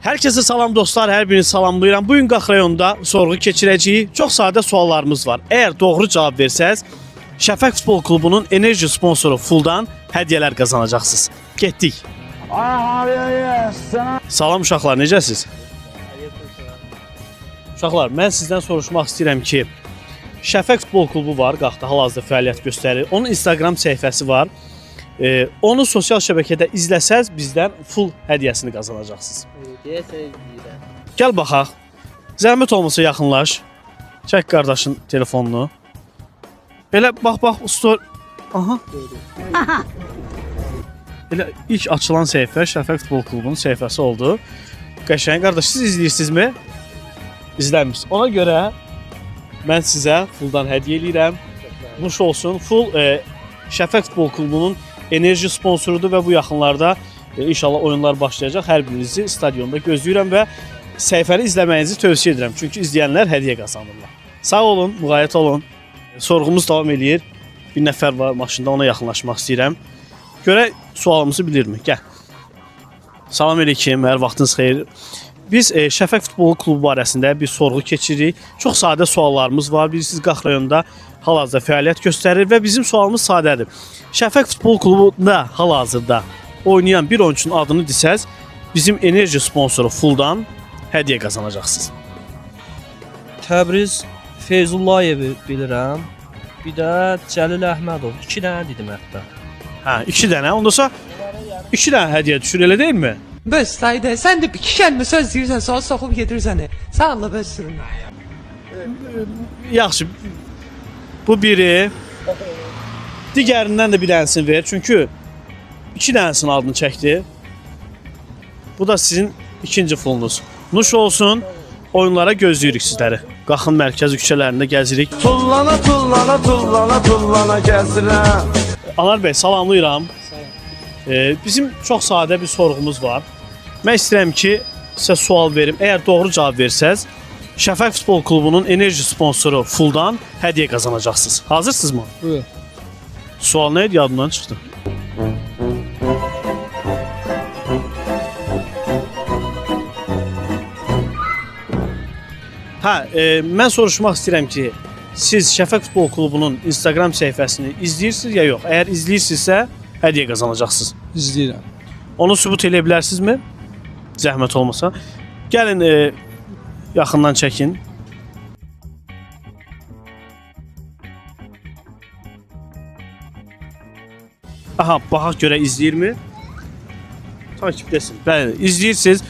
Herkese salam dostlar, hər birini salamlayıram. Bugün Qax rayonunda sorğu keçirəcəyik. Çox sadə suallarımız var. Əgər doğru cavab versəz, Şəfəq Futbol Klubunun enerji sponsoru Fuldan hədiyyələr qazanacaqsınız. Getdik. Salam uşaqlar, necəsiz? Uşaqlar, mən sizdən soruşmaq istəyirəm ki, Şəfəq Futbol Klubu var, Qaxda hal-hazırda fəaliyyət göstərir. Onun Instagram səhifəsi var. Onu sosial şəbəkədə izləsəz bizdən full hədiyyəsini qazanacaqsınız. Deyəsən izləyirəm. Gəl baxaq. Zəhmət olmasa yaxınlaş. Çək qardaşın telefonunu. Belə bax story. Aha. Elə ilk açılan səhifə Şəfəq Futbol Klubunun səhifəsi oldu. Qəşəng qardaş, siz izləyirsinizmi? İzləmirsiniz. Ona görə mən sizə fulldan hədiyyə eləyirəm. Nuş olsun. Full Şəfəq Futbol Klubunun enerji sponsorudur və bu yaxınlarda inşallah oyunlar başlayacaq. Hər birinizi stadionda gözləyirəm və səhifəni izləməyinizi tövsiyə edirəm. Çünki izləyənlər hədiyyə qazanırlar. Sağ olun, müğayət olun. Sorğumuz davam eləyir. Bir nəfər var maşında, ona yaxınlaşmaq istəyirəm. Görək sualımızı bilirmi? Gəl. Salam əleykum, hər vaxtınız xeyir. Biz Şəfəq Futbol Klubu barəsində bir sorğu keçiririk. Çox sadə suallarımız var. Bilirsiniz, Qax rayonunda hal-hazırda fəaliyyət göstərir və bizim sualımız sadədir. Şəfəq Futbol Klubunda hal-hazırda oynayan bir oyunçunun adını desəz, bizim enerji sponsoru Fuldan hədiyyə qazanacaqsınız. Təbriz Feyzullayevi bilirəm. Bir də Cəlil Əhmədov. 2 dənə dedim hətta. Hə, 2 dənə. Ondasa 2 dənə hədiyyə düşür, elə deyilmi? Bəs Saydə, sən də bir iki kəlmə söz deyirsən, sonra soxub gedirsən. Sağ ol, bəs sürün. Yaxşı. Bu biri. Digərindən də bir dənəsini ver. Çünki 2 dənəsinin adını çəkdi. Bu da sizin ikinci fulunuz. Nuş olsun. Oyunlara gözləyirik sizləri. Qaxın mərkəzi küçələrində gəzirik. Tullana tullana tullana tullana gəzirəm. Anar bəy, salamlayıram. Bizim çox sadə bir sorğumuz var. Mən istəyirəm ki, sizə sual verim. Əgər doğru cavab versəz, Şəfəq Futbol Klubunun enerji sponsoru Fuldan hədiyyə qazanacaqsınız. Hazırsınızmı? Buyur. Sual nə idi? Yadımdan çıxdı. Mən soruşmaq istəyirəm ki, siz Şəfəq Futbol Klubunun Instagram səhifəsini izləyirsiniz ya yox? Əgər izləyirsinizsə, hədiyyə qazanacaqsınız. İzləyirəm. Onu sübut edə bilərsinizmi? Zəhmət olmasa. Gəlin yaxından çəkin. Aha, baxaq görə izləyirmi? Takipdəsiniz. Bəli, izləyirsiniz.